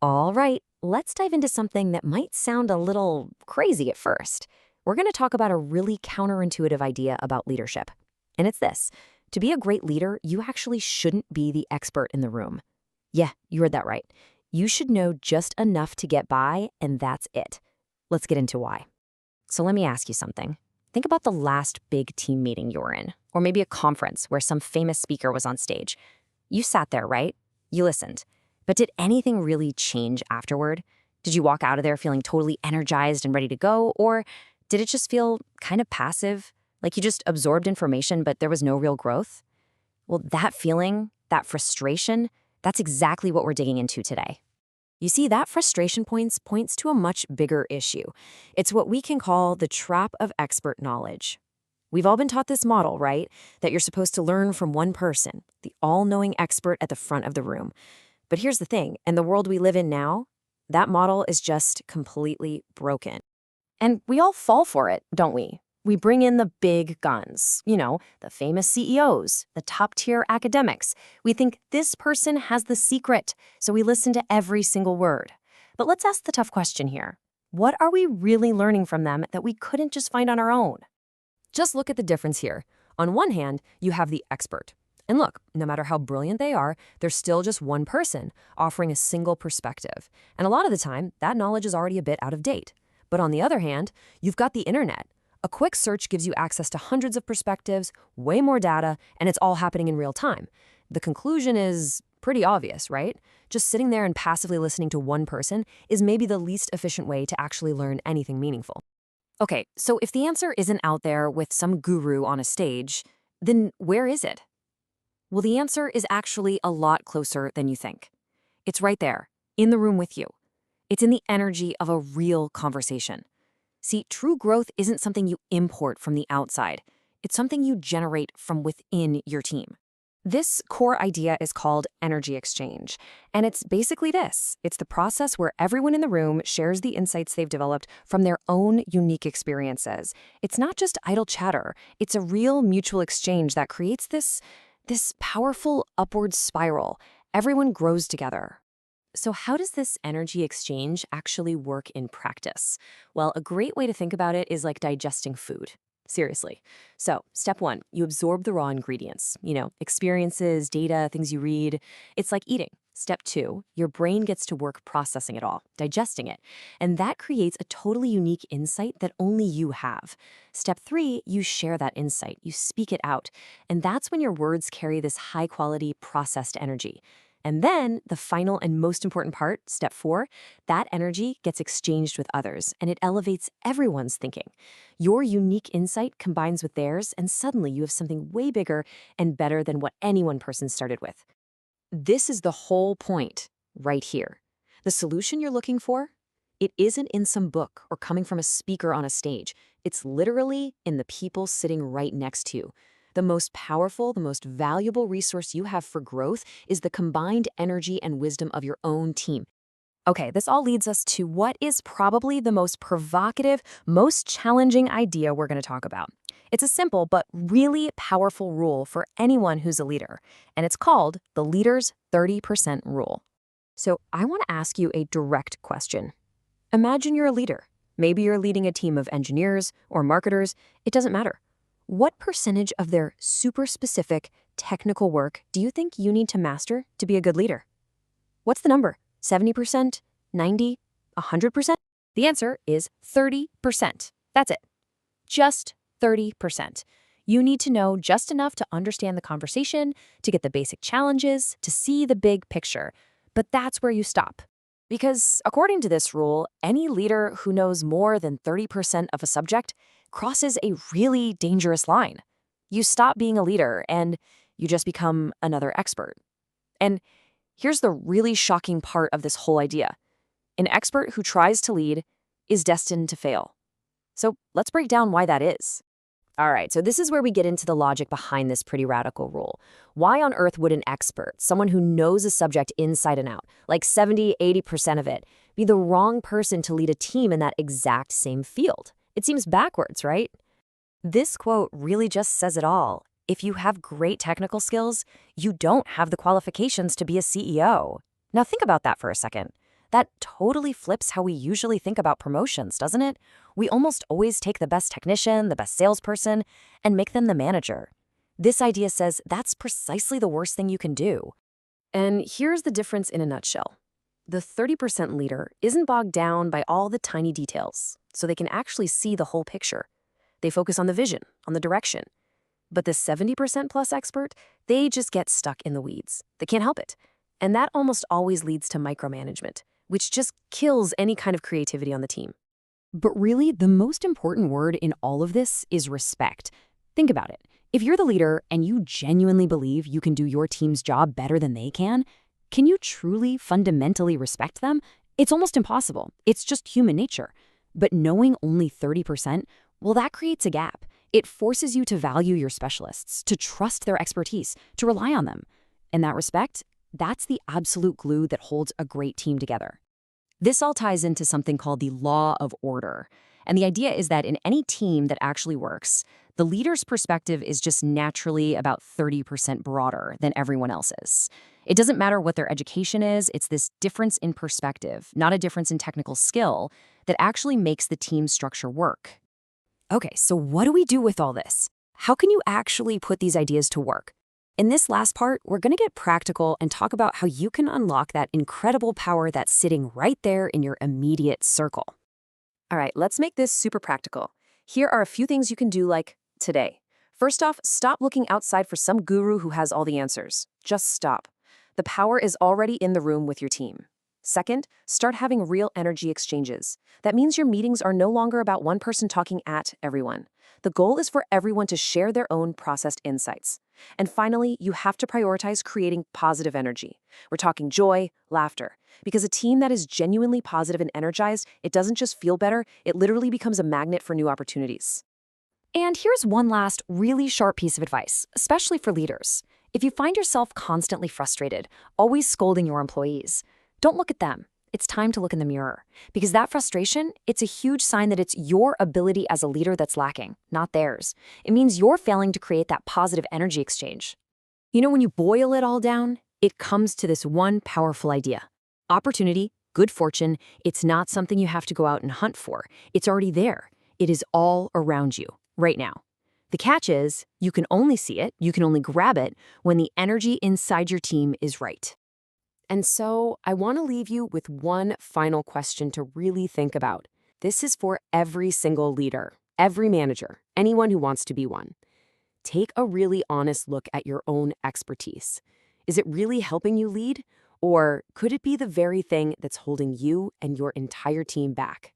All right, let's dive into something that might sound a little crazy at first. We're going to talk about a really counterintuitive idea about leadership. And it's this: to be a great leader, you actually shouldn't be the expert in the room. Yeah, you heard that right. You should know just enough to get by, and that's it. Let's get into why. So let me ask you something. Think about the last big team meeting you were in, or maybe a conference where some famous speaker was on stage. You sat there, right? You listened. But did anything really change afterward? Did you walk out of there feeling totally energized and ready to go? Or did it just feel kind of passive, like you just absorbed information but there was no real growth? Well, that feeling, that frustration, that's exactly what we're digging into today. You see, that frustration points to a much bigger issue. It's what we can call the trap of expert knowledge. We've all been taught this model, right? That you're supposed to learn from one person, the all-knowing expert at the front of the room. But here's the thing, in the world we live in now, that model is just completely broken. And we all fall for it, don't we? We bring in the big guns, the famous CEOs, the top-tier academics. We think this person has the secret, so we listen to every single word. But let's ask the tough question here. What are we really learning from them that we couldn't just find on our own? Just look at the difference here. On one hand, you have the expert. And look, no matter how brilliant they are, they're still just one person offering a single perspective. And a lot of the time, that knowledge is already a bit out of date. But on the other hand, you've got the internet. A quick search gives you access to hundreds of perspectives, way more data, and it's all happening in real time. The conclusion is pretty obvious, right? Just sitting there and passively listening to one person is maybe the least efficient way to actually learn anything meaningful. Okay, so if the answer isn't out there with some guru on a stage, then where is it? Well, the answer is actually a lot closer than you think. It's right there, in the room with you. It's in the energy of a real conversation. See, true growth isn't something you import from the outside. It's something you generate from within your team. This core idea is called energy exchange, and it's basically this. It's the process where everyone in the room shares the insights they've developed from their own unique experiences. It's not just idle chatter. It's a real mutual exchange that creates this powerful upward spiral. Everyone grows together. So how does this energy exchange actually work in practice? Well, a great way to think about it is like digesting food. Seriously. So, step one, you absorb the raw ingredients, experiences, data, things you read. It's like eating. Step two, your brain gets to work processing it all, digesting it. And that creates a totally unique insight that only you have. Step three, you share that insight, you speak it out. And that's when your words carry this high quality processed energy. And then the final and most important part, step four, that energy gets exchanged with others and it elevates everyone's thinking. Your unique insight combines with theirs and suddenly you have something way bigger and better than what any one person started with. This is the whole point right here. The solution you're looking for, it isn't in some book or coming from a speaker on a stage. It's literally in the people sitting right next to you. The most powerful, the most valuable resource you have for growth is the combined energy and wisdom of your own team. Okay, this all leads us to what is probably the most provocative, most challenging idea we're going to talk about. It's a simple but really powerful rule for anyone who's a leader, and it's called the leader's 30% rule. So I want to ask you a direct question. Imagine you're a leader. Maybe you're leading a team of engineers or marketers. It doesn't matter. What percentage of their super specific technical work do you think you need to master to be a good leader? What's the number? 70%? 90%? 100%? The answer is 30%. That's it. Just 30%. You need to know just enough to understand the conversation, to get the basic challenges, to see the big picture. But that's where you stop. Because according to this rule, any leader who knows more than 30% of a subject crosses a really dangerous line. You stop being a leader and you just become another expert. And here's the really shocking part of this whole idea. An expert who tries to lead is destined to fail. So let's break down why that is. All right, so this is where we get into the logic behind this pretty radical rule. Why on earth would an expert, someone who knows a subject inside and out, like 70–80% of it, be the wrong person to lead a team in that exact same field? It seems backwards, right? This quote really just says it all. If you have great technical skills, you don't have the qualifications to be a CEO. Now think about that for a second. That totally flips how we usually think about promotions, doesn't it? We almost always take the best technician, the best salesperson, and make them the manager. This idea says that's precisely the worst thing you can do. And here's the difference in a nutshell. The 30% leader isn't bogged down by all the tiny details, so they can actually see the whole picture. They focus on the vision, on the direction. But the 70% plus expert, they just get stuck in the weeds. They can't help it. And that almost always leads to micromanagement, which just kills any kind of creativity on the team. But really, the most important word in all of this is respect. Think about it. If you're the leader and you genuinely believe you can do your team's job better than they can you truly fundamentally respect them? It's almost impossible. It's just human nature. But knowing only 30%, well, that creates a gap. It forces you to value your specialists, to trust their expertise, to rely on them. And that respect, that's the absolute glue that holds a great team together. This all ties into something called the law of order. And the idea is that in any team that actually works, the leader's perspective is just naturally about 30% broader than everyone else's. It doesn't matter what their education is, it's this difference in perspective, not a difference in technical skill, that actually makes the team structure work. Okay, so what do we do with all this? How can you actually put these ideas to work? In this last part, we're going to get practical and talk about how you can unlock that incredible power that's sitting right there in your immediate circle. All right, let's make this super practical. Here are a few things you can do like today. First off, stop looking outside for some guru who has all the answers. Just stop. The power is already in the room with your team. Second, start having real energy exchanges. That means your meetings are no longer about one person talking at everyone. The goal is for everyone to share their own processed insights. And finally, you have to prioritize creating positive energy. We're talking joy, laughter. Because a team that is genuinely positive and energized, it doesn't just feel better, it literally becomes a magnet for new opportunities. And here's one last really sharp piece of advice, especially for leaders. If you find yourself constantly frustrated, always scolding your employees, don't look at them. It's time to look in the mirror. Because that frustration, it's a huge sign that it's your ability as a leader that's lacking, not theirs. It means you're failing to create that positive energy exchange. You know, when you boil it all down, it comes to this one powerful idea. Opportunity, good fortune, it's not something you have to go out and hunt for. It's already there. It is all around you, right now. The catch is, you can only see it, you can only grab it, when the energy inside your team is right. And so, I want to leave you with one final question to really think about. This is for every single leader, every manager, anyone who wants to be one. Take a really honest look at your own expertise. Is it really helping you lead? Or could it be the very thing that's holding you and your entire team back?